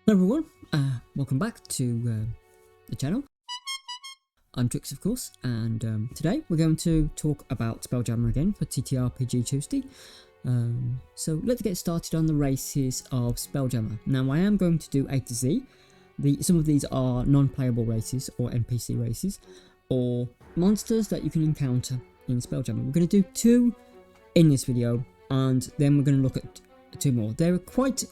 Hello everyone, welcome back to the channel. I'm Trix, of course, and today we're going to talk about SpellJammer again for TTRPG Tuesday. So let's get started on the races of SpellJammer. Now I am going to do A to Z. Some of these are non-playable races or NPC races, or monsters that you can encounter in SpellJammer. We're going to do 2 in this video, and then we're going to look at 2 more. There are quite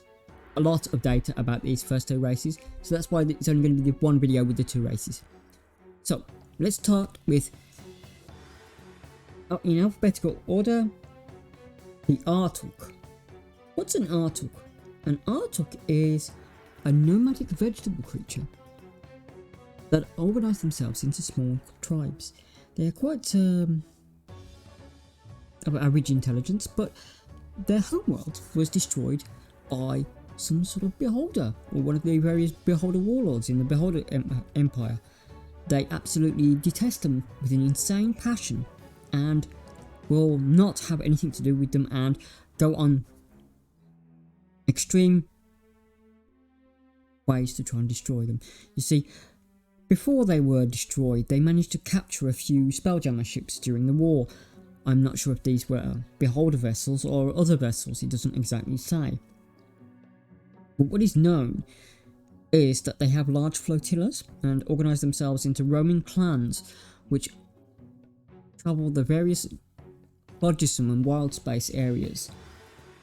a lot of data about these first 2 races, so that's why it's only going to be the 1 video with the 2 races. So let's start with, in alphabetical order, the Arrtuk. What's an Arrtuk? An Arrtuk is a nomadic vegetable creature that organize themselves into small tribes. They are quite of average intelligence, but their homeworld was destroyed by some sort of beholder, or one of the various beholder warlords in the beholder empire. They absolutely detest them with an insane passion and will not have anything to do with them and go on extreme ways to try and destroy them. You see, before they were destroyed, they managed to capture a few SpellJammer ships during the war. I'm not sure if these were beholder vessels or other vessels, it doesn't exactly say. But what is known is that they have large flotillas and organise themselves into roaming clans which travel the various bodgisome and wild space areas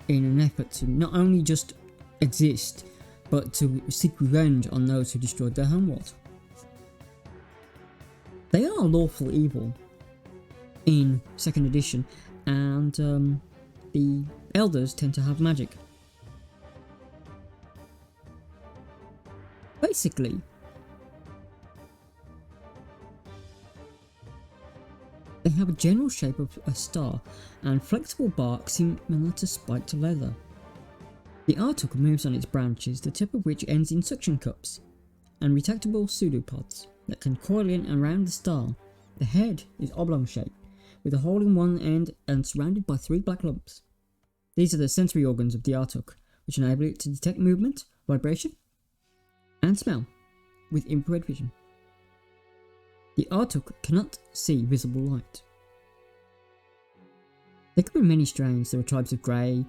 in an effort to not only just exist, but to seek revenge on those who destroyed their homeworld. They are lawful evil in 2nd edition, and the elders tend to have magic. Basically, they have a general shape of a star and flexible bark similar to spiked leather. The Arrtuk moves on its branches, the tip of which ends in suction cups and retractable pseudopods that can coil in around the star. The head is oblong shaped, with a hole in one end and surrounded by 3 black lumps. These are the sensory organs of the Arrtuk, which enable it to detect movement, vibration, and smell with infrared vision. The Arrtuk cannot see visible light. There can be many strains. There are tribes of grey,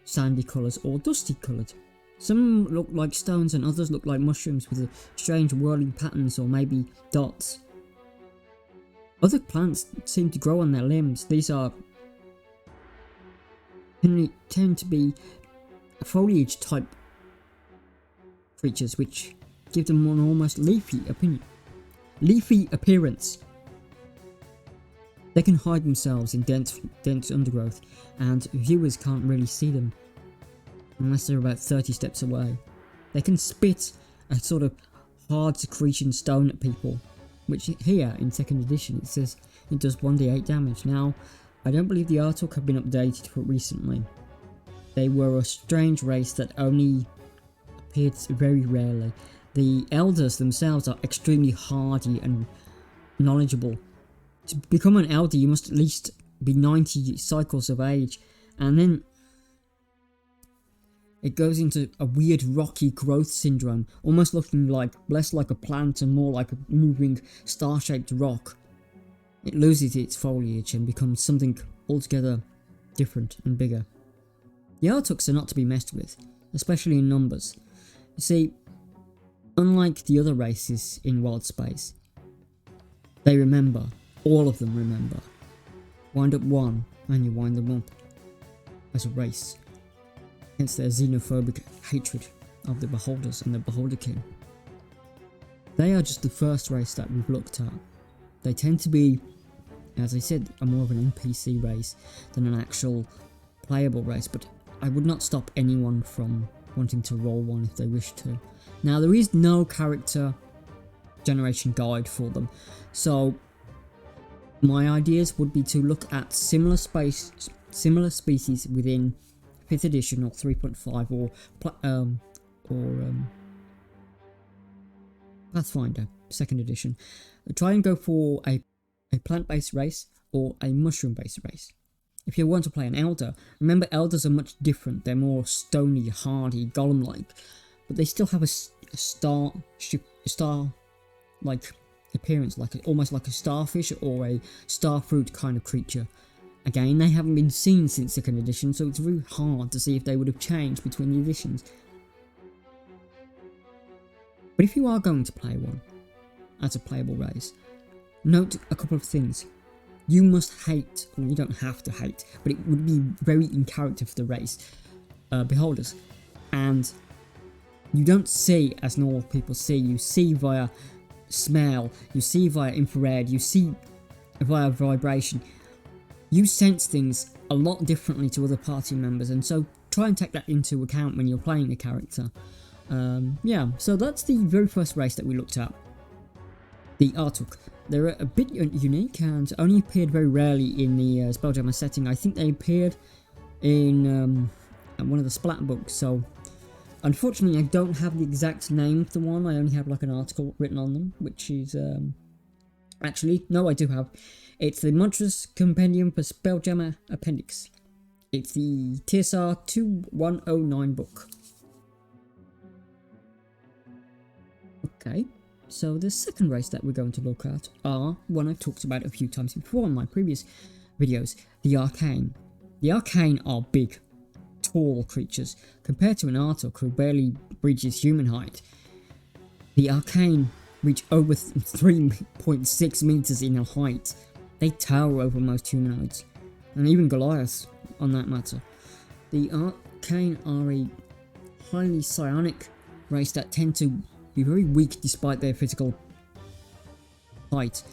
sandy colours, or dusty coloured. Some look like stones and others look like mushrooms with strange whirling patterns or maybe dots. Other plants seem to grow on their limbs. These are tend to be foliage type creatures which give them an almost leafy appearance. They can hide themselves in dense undergrowth, and viewers can't really see them unless they're about 30 steps away. They can spit a sort of hard secretion stone at people, which here in 2nd edition it says it does 1d8 damage. Now, I don't believe the Arrtuk have been updated recently. They were a strange race that only appeared very rarely. The elders themselves are extremely hardy and knowledgeable. To become an elder, you must at least be 90 cycles of age, and then it goes into a weird rocky growth syndrome, almost looking like less like a plant and more like a moving star-shaped rock. It loses its foliage and becomes something altogether different and bigger. The Arrtuks are not to be messed with, especially in numbers. You see, unlike the other races in wild space, they remember. All of them remember. Wind up 1 and you wind them up as a race. Hence their xenophobic hatred of the beholders and the beholder king. They are just the first race that we've looked at. They tend to be, as I said, a more of an NPC race than an actual playable race, but I would not stop anyone from wanting to roll one if they wish to. Now, there is no character generation guide for them, so my ideas would be to look at similar species within 5th edition or 3.5 or Pathfinder 2nd edition. Try and go for a plant-based race or a mushroom-based race. If you want to play an elder, remember elders are much different. They're more stony, hardy, golem-like. but they still have a star like appearance, like almost like a starfish or a starfruit kind of creature. Again, they haven't been seen since 2nd edition, so it's really hard to see if they would have changed between the editions. But if you are going to play one as a playable race, note a couple of things. You must hate, or you don't have to hate, but it would be very in character for the race, beholders. And you don't see as normal people see. You see via smell, you see via infrared, you see via vibration. You sense things a lot differently to other party members, and so try and take that into account when you're playing a character. Yeah, so that's the very first race that we looked at, the Arrtuk. They're a bit unique and only appeared very rarely in the SpellJammer setting. I think they appeared in one of the Splat books, so unfortunately I don't have the exact name of the one. I only have like an article written on them, which is actually, no, I do have. It's the Monstrous Compendium for SpellJammer Appendix. It's the TSR 2109 book. Okay, so the second race that we're going to look at are one I've talked about a few times before in my previous videos, the Arcane. The Arcane are big, tall creatures. Compared to an Arrtuk who barely reaches human height, the Arcane reach over 3.6 meters in height. They tower over most humanoids, and even Goliaths on that matter. The Arcane are a highly psionic race that tend to be very weak despite their physical height.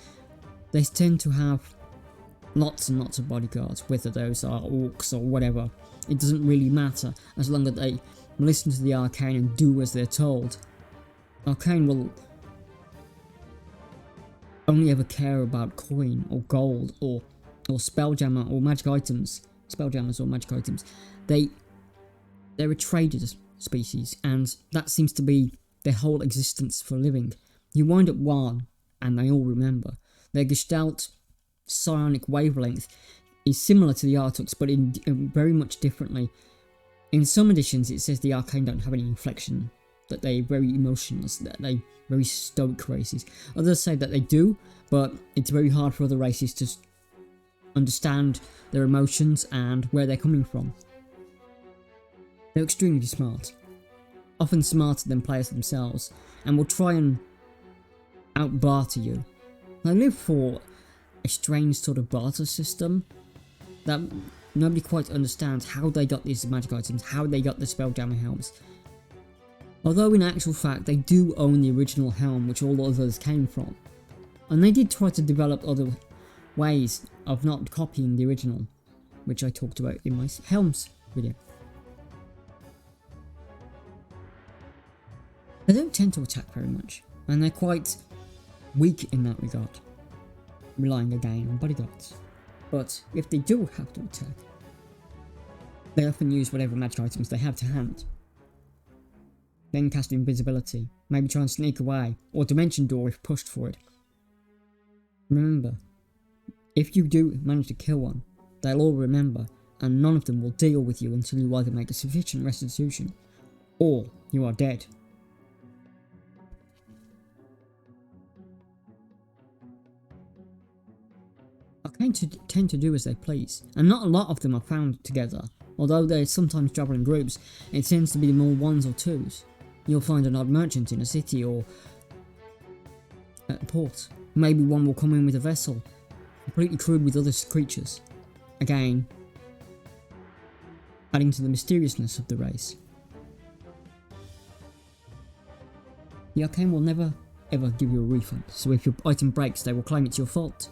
They tend to have lots and lots of bodyguards, whether those are orcs or whatever. It doesn't really matter, as long as they listen to the Arcane and do as they're told. Arcane will only ever care about coin or gold or spelljammer or magic items. Spelljammers or magic items. They're a traded species, and that seems to be their whole existence for living. You wind up one, and they all remember. Their Gestalt psionic wavelength is similar to the Arrtuks, but in very much differently. In some editions, it says the Arcane don't have any inflection, that they're very emotionless, that they're very stoic races. Others say that they do, but it's very hard for other races to understand their emotions and where they're coming from. They're extremely smart, often smarter than players themselves, and will try and out-barter you. They live for a strange sort of barter system that nobody quite understands how they got these magic items, how they got the Spelljammer helms. Although in actual fact they do own the original helm which all others came from. And they did try to develop other ways of not copying the original, which I talked about in my helms video. They don't tend to attack very much, and they're quite weak in that regard, relying again on bodyguards. But if they do have to attack, they often use whatever magic items they have to hand. Then cast invisibility, maybe try and sneak away, or dimension door if pushed for it. Remember, if you do manage to kill one, they'll all remember, and none of them will deal with you until you either make a sufficient restitution, or you are dead. Arcane tend to do as they please, and not a lot of them are found together. Although they sometimes travel in groups, it tends to be more ones or twos. You'll find an odd merchant in a city or at a port. Maybe one will come in with a vessel, completely crewed with other creatures. Again, adding to the mysteriousness of the race. The Arcane will never ever give you a refund, so if your item breaks they will claim it's your fault.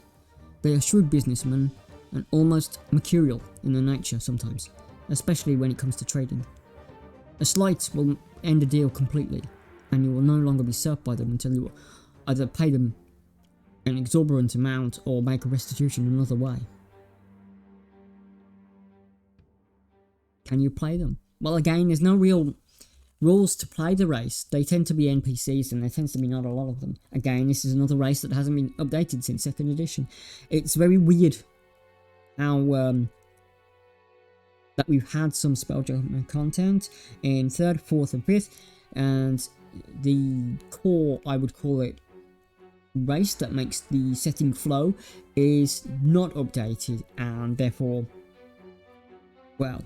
They are shrewd businessmen and almost mercurial in their nature sometimes, especially when it comes to trading. A slight will end a deal completely, and you will no longer be served by them until you either pay them an exorbitant amount or make a restitution another way. Can you play them? Well, again, there's no real rules to play the race. They tend to be NPCs, and there tends to be not a lot of them. Again, this is another race that hasn't been updated since 2nd edition. It's very weird how that we've had some SpellJammer content in 3rd, 4th and 5th and the core, I would call it, race that makes the setting flow is not updated, and therefore, well,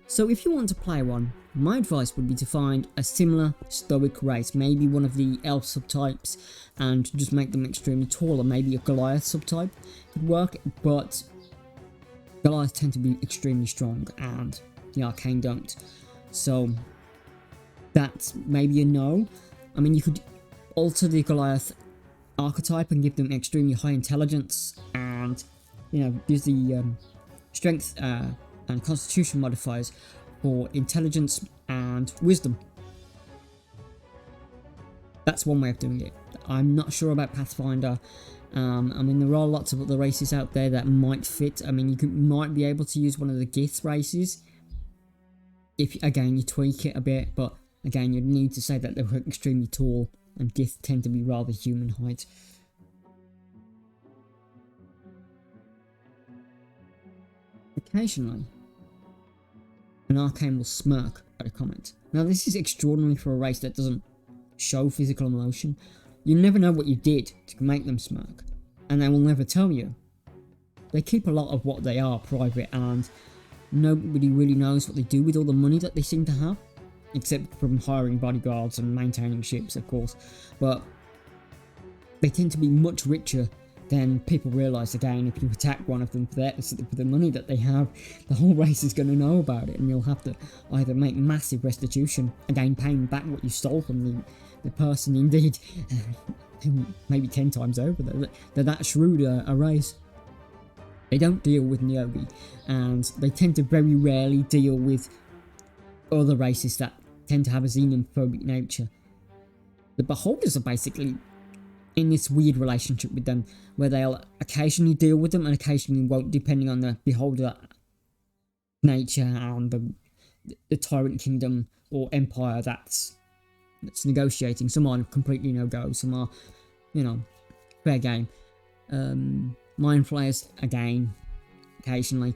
so if you want to play one, my advice would be to find a similar stoic race, maybe one of the elf subtypes, and just make them extremely tall, or maybe a Goliath subtype could work, but Goliaths tend to be extremely strong and the Arcane don't, so that's maybe a no. I mean, you could alter the Goliath archetype and give them extremely high intelligence, and use the strength and constitution modifiers for intelligence and wisdom. That's one way of doing it. I'm not sure about Pathfinder. I mean, there are lots of other races out there that might fit. I mean, you might be able to use one of the Gith races if, again, you tweak it a bit, but again, you'd need to say that they're extremely tall, and Gith tend to be rather human height. Occasionally, an Arcane will smirk at a comment. Now, this is extraordinary for a race that doesn't show physical emotion. You never know what you did to make them smirk, and they will never tell you. They keep a lot of what they are private, and nobody really knows what they do with all the money that they seem to have. Except from hiring bodyguards and maintaining ships, of course, but they tend to be much richer than people realise. Again, if you attack one of them for the money that they have, the whole race is going to know about it, and you'll have to either make massive restitution, again paying back what you stole from the person, indeed, maybe 10 times over. They're that shrewd a race. They don't deal with Neogi, and they tend to very rarely deal with other races that tend to have a xenophobic nature. The Beholders are basically in this weird relationship with them, where they'll occasionally deal with them and occasionally won't, depending on the Beholder nature and the Tyrant Kingdom or Empire that's negotiating. Some are completely no-go, some are, fair game. Mind Flayers, again, occasionally.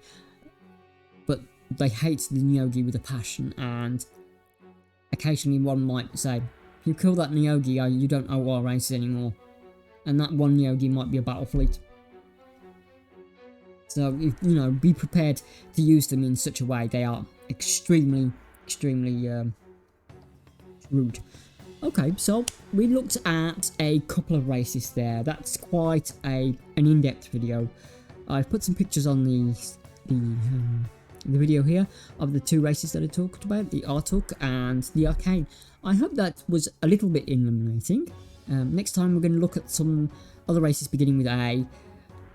But they hate the Neogi with a passion, and occasionally one might say, if you kill that Neogi, you don't owe our race anymore. And that one Neogi might be a battle fleet. So, be prepared to use them in such a way. They are extremely rude. Okay, so we looked at a couple of races there. That's quite an in-depth video. I've put some pictures on the video here of the two races that I talked about, the Arrtuk and the Arcane. I hope that was a little bit illuminating. Next time we're going to look at some other races beginning with A.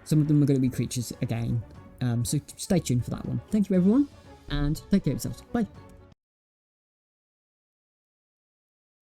Some of them are going to be creatures again. So stay tuned for that one. Thank you everyone, and take care of yourselves. Bye.